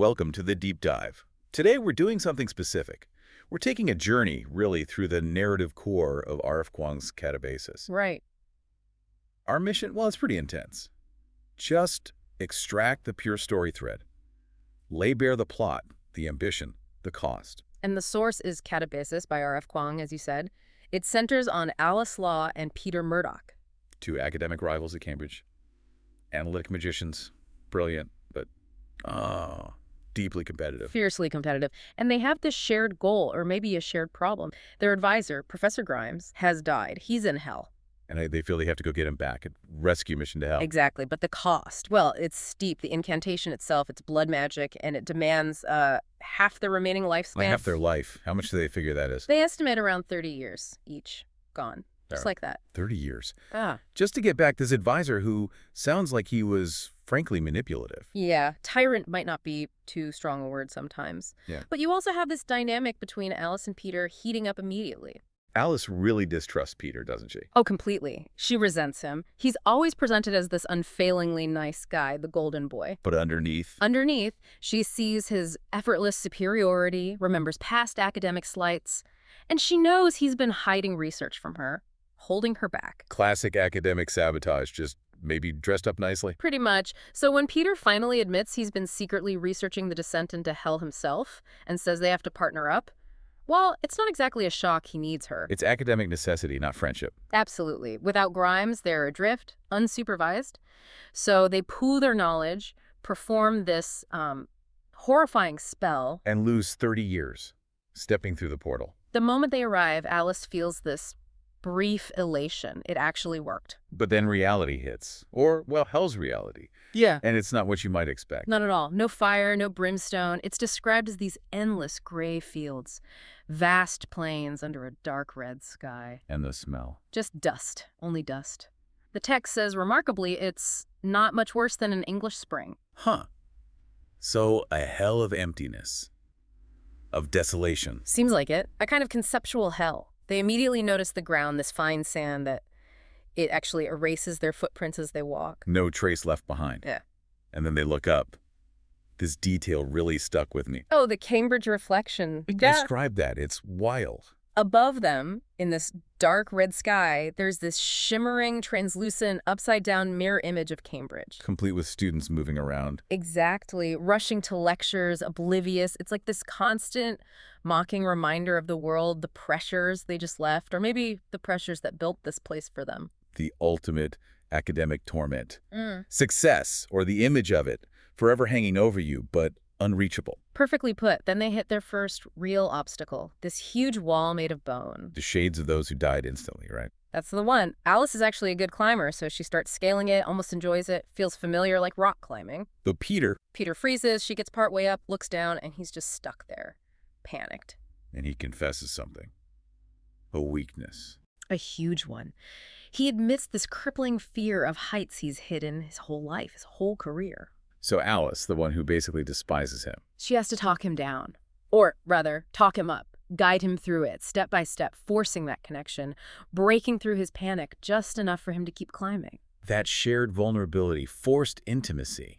welcome to the deep dive. Today we're doing something specific. We're taking a journey, really, through the narrative core of R F Kuang's Katabasis. Right. Our mission, well, it's pretty intense. Just extract the pure story thread. Lay bare the plot, the ambition, the cost. And the source is Katabasis by R F Kuang, as you said. It centers on Alice Law and Peter Murdoch. Two academic rivals at Cambridge. Analytic magicians. Brilliant, but deeply competitive. Fiercely competitive. And they have this shared goal, or maybe a shared problem. Their advisor, Professor Grimes, has died. He's in hell. And they feel they have to go get him back. A rescue mission to hell. Exactly. But the cost, well, it's steep. The incantation itself, it's blood magic, and it demands half the remaining lifespan. Like half their life. How much do they figure that is? They estimate around 30 years each. Gone. Just like that. 30 years. Ah. Just to get back this advisor who sounds like he was, frankly, manipulative. Yeah. Tyrant might not be too strong a word sometimes. Yeah. But you also have this dynamic between Alice and Peter heating up immediately. Alice really distrusts Peter, doesn't she? Oh, completely. She resents him. He's always presented as this unfailingly nice guy, the golden boy. But underneath? Underneath, she sees his effortless superiority, remembers past academic slights, and she knows he's been hiding research from her, holding her back. Classic academic sabotage, just maybe dressed up nicely. Pretty much. So when Peter finally admits he's been secretly researching the descent into hell himself and says they have to partner up, well, it's not exactly a shock he needs her. It's academic necessity, not friendship. Absolutely. Without Grimes, they're adrift, unsupervised. So they pool their knowledge, perform this horrifying spell. And lose 30 years, stepping through the portal. The moment they arrive, Alice feels this brief elation. It actually worked. But then reality hits. Or, well, hell's reality. Yeah. And it's not what you might expect. Not at all. No fire, no brimstone. It's described as these endless gray fields, vast plains under a dark red sky. And the smell. Just dust. Only dust. The text says, remarkably, it's not much worse than an English spring. Huh. So, a hell of emptiness. Of desolation. Seems like it. A kind of conceptual hell. They immediately notice the ground, this fine sand that it actually erases their footprints as they walk. No trace left behind. Yeah. And then they look up. This detail really stuck with me. Oh, the Cambridge reflection. Describe that. It's wild. Above them, in this dark red sky, there's this shimmering, translucent, upside-down mirror image of Cambridge. Complete with students moving around. Exactly. Rushing to lectures, oblivious. It's like this constant mocking reminder of the world, the pressures they just left, or maybe the pressures that built this place for them. The ultimate academic torment. Success, or the image of it, forever hanging over you, but unreachable. Perfectly put. Then they hit their first real obstacle, this huge wall made of bone. The shades of those who died instantly, right? That's the one. Alice is actually a good climber, so she starts scaling it, almost enjoys it, feels familiar like rock climbing. Though Peter freezes, she gets partway up, looks down, and he's just stuck there, panicked. And he confesses something. A weakness. A huge one. He admits this crippling fear of heights he's hidden his whole life, his whole career. So Alice, the one who basically despises him. She has to talk him down. Or, rather, talk him up. Guide him through it, step by step, forcing that connection, breaking through his panic just enough for him to keep climbing. That shared vulnerability, forced intimacy.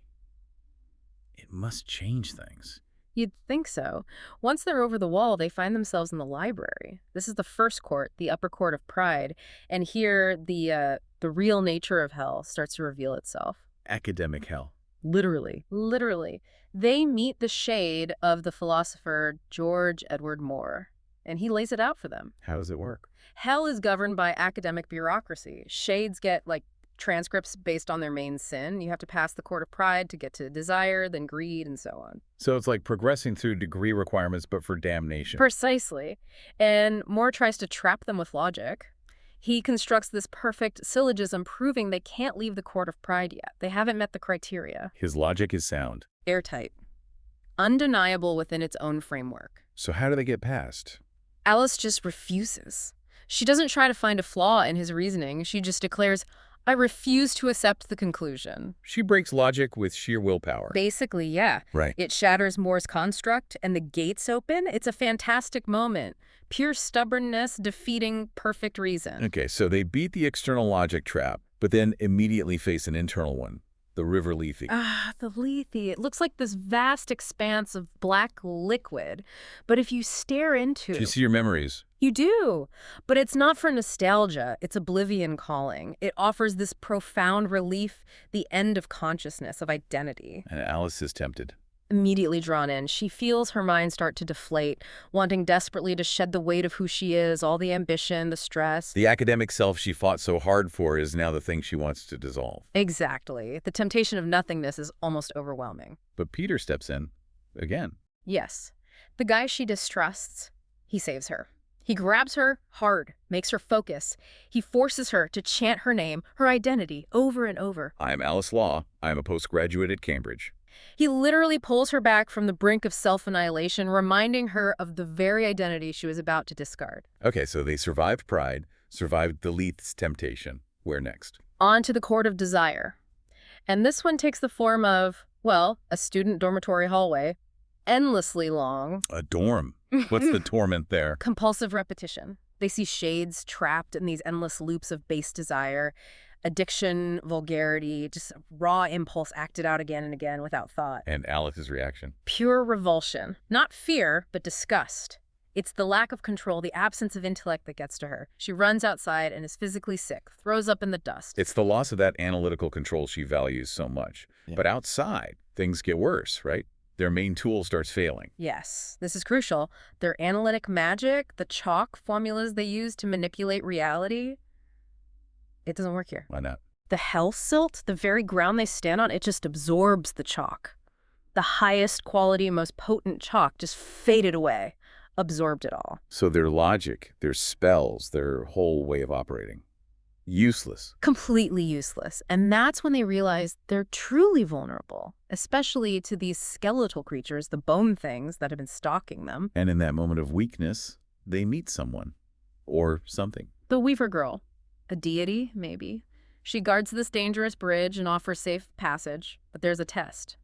It must change things. You'd think so. Once they're over the wall, they find themselves in the library. This is the first court, the upper court of pride. And here, the real nature of hell starts to reveal itself. Academic hell. Literally. Literally. They meet the shade of the philosopher George Edward Moore, and he lays it out for them. How does it work? Hell is governed by academic bureaucracy. Shades get, transcripts based on their main sin. You have to pass the court of pride to get to desire, then greed, and so on. So it's like progressing through degree requirements, but for damnation. Precisely. And Moore tries to trap them with logic. He constructs this perfect syllogism proving they can't leave the court of pride yet. They haven't met the criteria. His logic is sound. Airtight. Undeniable within its own framework. So how do they get past? Alice just refuses. She doesn't try to find a flaw in his reasoning. She just declares, I refuse to accept the conclusion. She breaks logic with sheer willpower. Basically, yeah. Right. It shatters Moore's construct, and the gates open. It's a fantastic moment. Pure stubbornness defeating perfect reason. Okay, so they beat the external logic trap, but then immediately face an internal one. The river Lethe. Ah, the Lethe. It looks like this vast expanse of black liquid. But if you stare into... Do you see your memories? You do. But it's not for nostalgia. It's oblivion calling. It offers this profound relief, the end of consciousness, of identity. And Alice is tempted. Immediately drawn in, she feels her mind start to deflate, wanting desperately to shed the weight of who she is, all the ambition, the stress. The academic self she fought so hard for is now the thing she wants to dissolve. Exactly. The temptation of nothingness is almost overwhelming. But Peter steps in, again. Yes. The guy she distrusts, he saves her. He grabs her hard, makes her focus. He forces her to chant her name, her identity, over and over. I am Alice Law. I am a postgraduate at Cambridge. He literally pulls her back from the brink of self-annihilation, reminding her of the very identity she was about to discard. Okay, so they survived pride, survived the Lethe's temptation. Where next? On to the court of desire. And this one takes the form of, well, a student dormitory hallway, endlessly long. A dorm. What's the torment there? Compulsive repetition. They see shades trapped in these endless loops of base desire. Addiction, vulgarity, just raw impulse acted out again and again without thought. And Alice's reaction? Pure revulsion. Not fear, but disgust. It's the lack of control, the absence of intellect that gets to her. She runs outside and is physically sick, throws up in the dust. It's the loss of that analytical control she values so much. Yeah. But outside, things get worse, right? Their main tool starts failing. Yes, this is crucial. Their analytic magic, the chalk formulas they use to manipulate reality, it doesn't work here. Why not? The hell silt, the very ground they stand on, it just absorbs the chalk. The highest quality, most potent chalk just faded away, absorbed it all. So their logic, their spells, their whole way of operating, useless. Completely useless. And that's when they realize they're truly vulnerable, especially to these skeletal creatures, the bone things that have been stalking them. And in that moment of weakness, they meet someone. Or something. The Weaver Girl. A deity, maybe. She guards this dangerous bridge and offers safe passage, but there's a test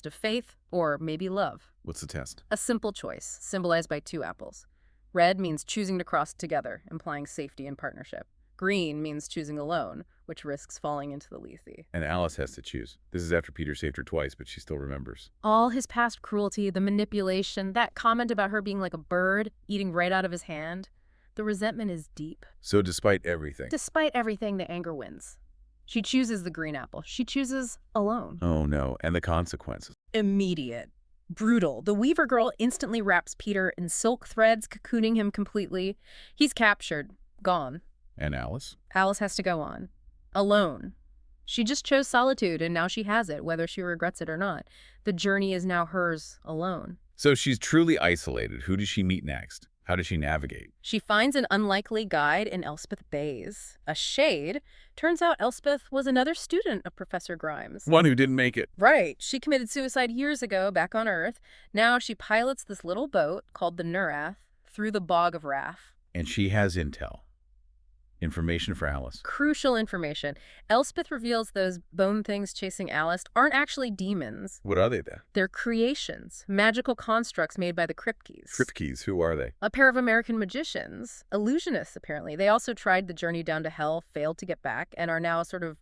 of faith or maybe love. What's the test? A simple choice, symbolized by 2 apples. Red means choosing to cross together, implying safety and partnership. Green means choosing alone, which risks falling into the Lethe. And Alice has to choose. This is after Peter saved her twice, but she still remembers. All his past cruelty, the manipulation, that comment about her being like a bird, eating right out of his hand. The resentment is deep. So despite everything? Despite everything, the anger wins. She chooses the green apple. She chooses alone. Oh no, and the consequences? Immediate. Brutal. The Weaver Girl instantly wraps Peter in silk threads, cocooning him completely. He's captured. Gone. And Alice? Alice has to go on. Alone. She just chose solitude, and now she has it, whether she regrets it or not. The journey is now hers alone. So she's truly isolated. Who does she meet next? How does she navigate? She finds an unlikely guide in Elspeth Bayes. A shade. Turns out Elspeth was another student of Professor Grimes. One who didn't make it. Right. She committed suicide years ago back on Earth. Now she pilots this little boat called the Nurath through the bog of Raff. And she has intel. Information for Alice. Crucial information. Elspeth reveals those bone things chasing Alice aren't actually demons. What are they then? They're creations, magical constructs made by the Kripkes. Kripkes, who are they? A pair of American magicians, illusionists apparently. They also tried the journey down to hell, failed to get back, and are now sort of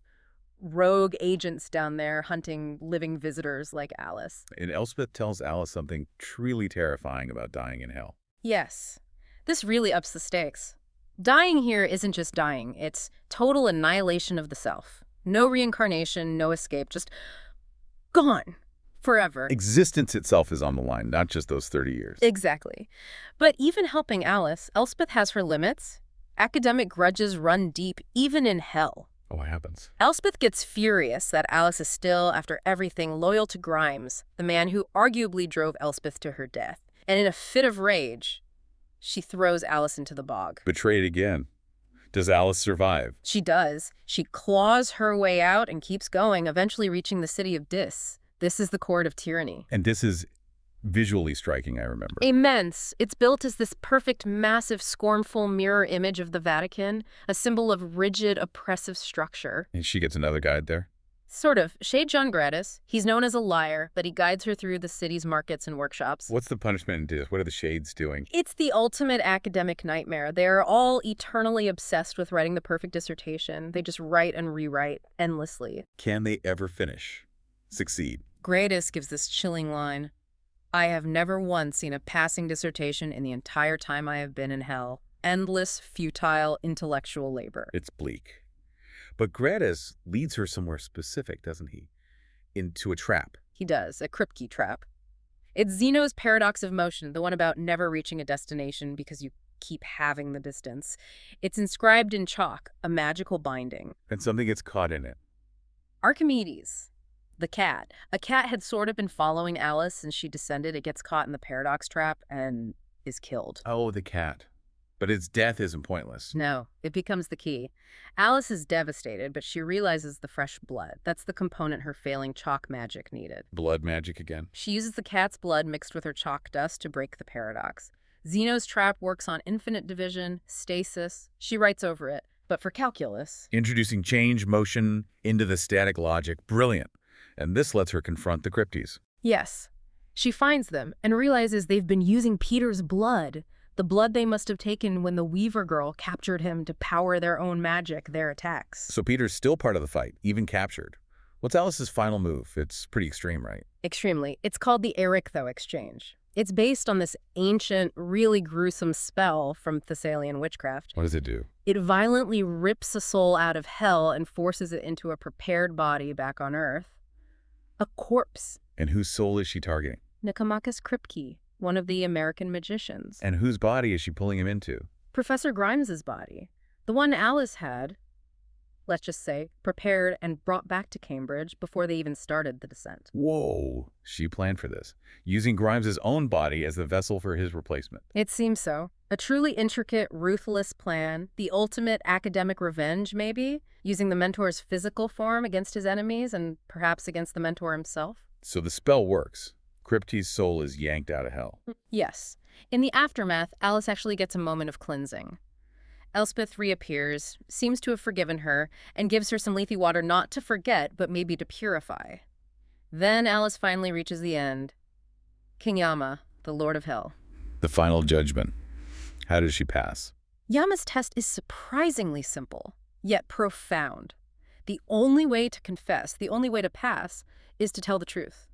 rogue agents down there hunting living visitors like Alice. And Elspeth tells Alice something truly terrifying about dying in hell. Yes. This really ups the stakes. Dying here isn't just dying, it's total annihilation of the self. No reincarnation, no escape, just gone. Forever. Existence itself is on the line, not just those 30 years. Exactly. But even helping Alice, Elspeth has her limits. Academic grudges run deep, even in hell. Oh, what happens? Elspeth gets furious that Alice is still, after everything, loyal to Grimes, the man who arguably drove Elspeth to her death. And in a fit of rage, she throws Alice into the bog. Betrayed again. Does Alice survive? She does. She claws her way out and keeps going, eventually reaching the city of Dis. This is the court of tyranny. And Dis is visually striking, I remember. Immense. It's built as this perfect, massive, scornful mirror image of the Vatican, a symbol of rigid, oppressive structure. And she gets another guide there? Sort of. Shade John Gratis. He's known as a liar, but he guides her through the city's markets and workshops. What's the punishment in this? What are the shades doing? It's the ultimate academic nightmare. They're all eternally obsessed with writing the perfect dissertation. They just write and rewrite endlessly. Can they ever finish? Succeed? Gratis gives this chilling line. I have never once seen a passing dissertation in the entire time I have been in hell. Endless, futile, intellectual labor. It's bleak. But Gratis leads her somewhere specific, doesn't he? Into a trap. He does, a Kripke trap. It's Zeno's paradox of motion, the one about never reaching a destination because you keep having the distance. It's inscribed in chalk, a magical binding. And something gets caught in it. Archimedes, the cat. A cat had sort of been following Alice since she descended. It gets caught in the paradox trap and is killed. Oh, the cat. But its death isn't pointless. No, it becomes the key. Alice is devastated, but she realizes the fresh blood. That's the component her failing chalk magic needed. Blood magic again? She uses the cat's blood mixed with her chalk dust to break the paradox. Zeno's trap works on infinite division, stasis. She writes over it. But for calculus... Introducing change, motion into the static logic. Brilliant. And this lets her confront the Kripkes. Yes. She finds them and realizes they've been using Peter's blood. The blood they must have taken when the Weaver girl captured him to power their own magic, their attacks. So Peter's still part of the fight, even captured. What's Alice's final move? It's pretty extreme, right? Extremely. It's called the Erichtho exchange. It's based on this ancient, really gruesome spell from Thessalian witchcraft. What does it do? It violently rips a soul out of hell and forces it into a prepared body back on Earth. A corpse. And whose soul is she targeting? Nicomachus Kripke, one of the American magicians. And whose body is she pulling him into? Professor Grimes's body. The one Alice had, let's just say, prepared and brought back to Cambridge before they even started the descent. Whoa. She planned for this, using Grimes's own body as the vessel for his replacement. It seems so. A truly intricate, ruthless plan, the ultimate academic revenge, maybe, using the mentor's physical form against his enemies and perhaps against the mentor himself. So the spell works. Kripke's soul is yanked out of hell. Yes. In the aftermath, Alice actually gets a moment of cleansing. Elspeth reappears, seems to have forgiven her, and gives her some lethe water not to forget, but maybe to purify. Then Alice finally reaches the end. King Yama, the Lord of Hell. The final judgment. How does she pass? Yama's test is surprisingly simple, yet profound. The only way to confess, the only way to pass, is to tell the truth.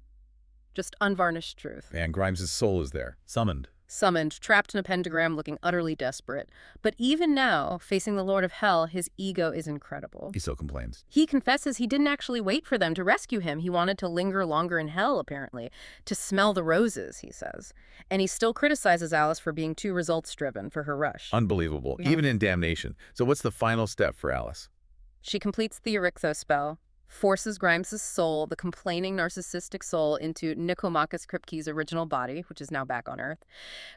Just unvarnished truth. And Grimes's soul is there, summoned. Summoned, trapped in a pentagram, looking utterly desperate. But even now, facing the Lord of Hell, his ego is incredible. He still complains. He confesses he didn't actually wait for them to rescue him. He wanted to linger longer in hell, apparently. To smell the roses, he says. And he still criticizes Alice for being too results-driven for her rush. Unbelievable, Yeah. even in damnation. So what's the final step for Alice? She completes the Erichtho spell, forces Grimes's soul, the complaining narcissistic soul, into Nicomachus Kripke's original body, which is now back on Earth.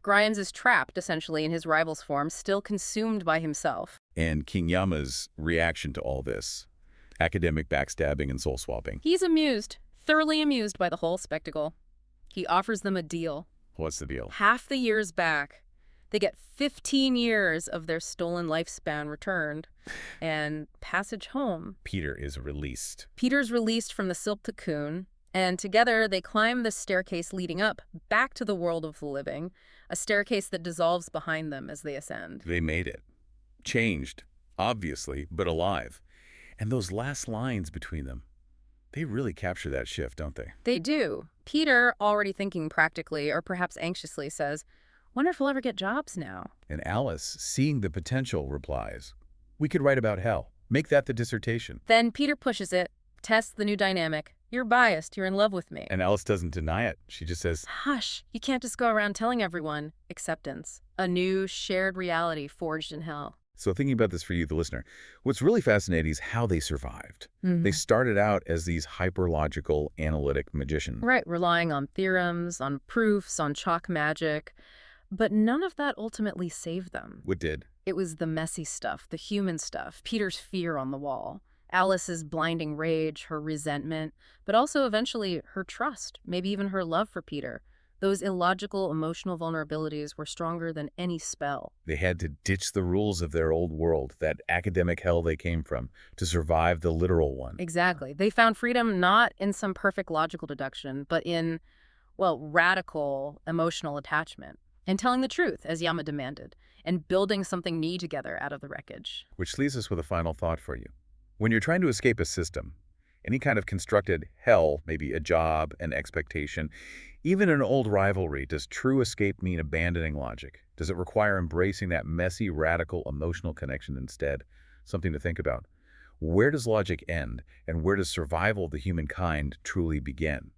Grimes is trapped, essentially, in his rival's form, still consumed by himself. And King Yama's reaction to all this? Academic backstabbing and soul swapping. He's amused, thoroughly amused by the whole spectacle. He offers them a deal. What's the deal? Half the years back. They get 15 years of their stolen lifespan returned and passage home. Peter is released. Peter's released from the silk cocoon, and together they climb the staircase leading up back to the world of the living, a staircase that dissolves behind them as they ascend. They made it. Changed, obviously, but alive. And those last lines between them, they really capture that shift, don't they? They do. Peter, already thinking practically or perhaps anxiously, says, "Wonder if we'll ever get jobs now." And Alice, seeing the potential, replies, "We could write about hell. Make that the dissertation." Then Peter pushes it, tests the new dynamic. "You're biased. You're in love with me." And Alice doesn't deny it. She just says, "Hush. You can't just go around telling everyone." Acceptance. A new shared reality forged in hell. so thinking about this for you, the listener, what's really fascinating is how they survived. They started out as these hyperlogical, analytic magicians. Right, relying on theorems, on proofs, on chalk magic. But none of that ultimately saved them. What did? It was the messy stuff, the human stuff, Peter's fear on the wall, Alice's blinding rage, her resentment, but also eventually her trust, maybe even her love for Peter. Those illogical emotional vulnerabilities were stronger than any spell. They had to ditch the rules of their old world, that academic hell they came from, to survive the literal one. Exactly. They found freedom not in some perfect logical deduction, but in, well, radical emotional attachment. And telling the truth, as Yama demanded, and building something new together out of the wreckage. Which leaves us with a final thought for you. When you're trying to escape a system, any kind of constructed hell, maybe a job, an expectation, even an old rivalry, does true escape mean abandoning logic? Does it require embracing that messy, radical, emotional connection instead? Something to think about. Where does logic end, and where does survival of the humankind truly begin?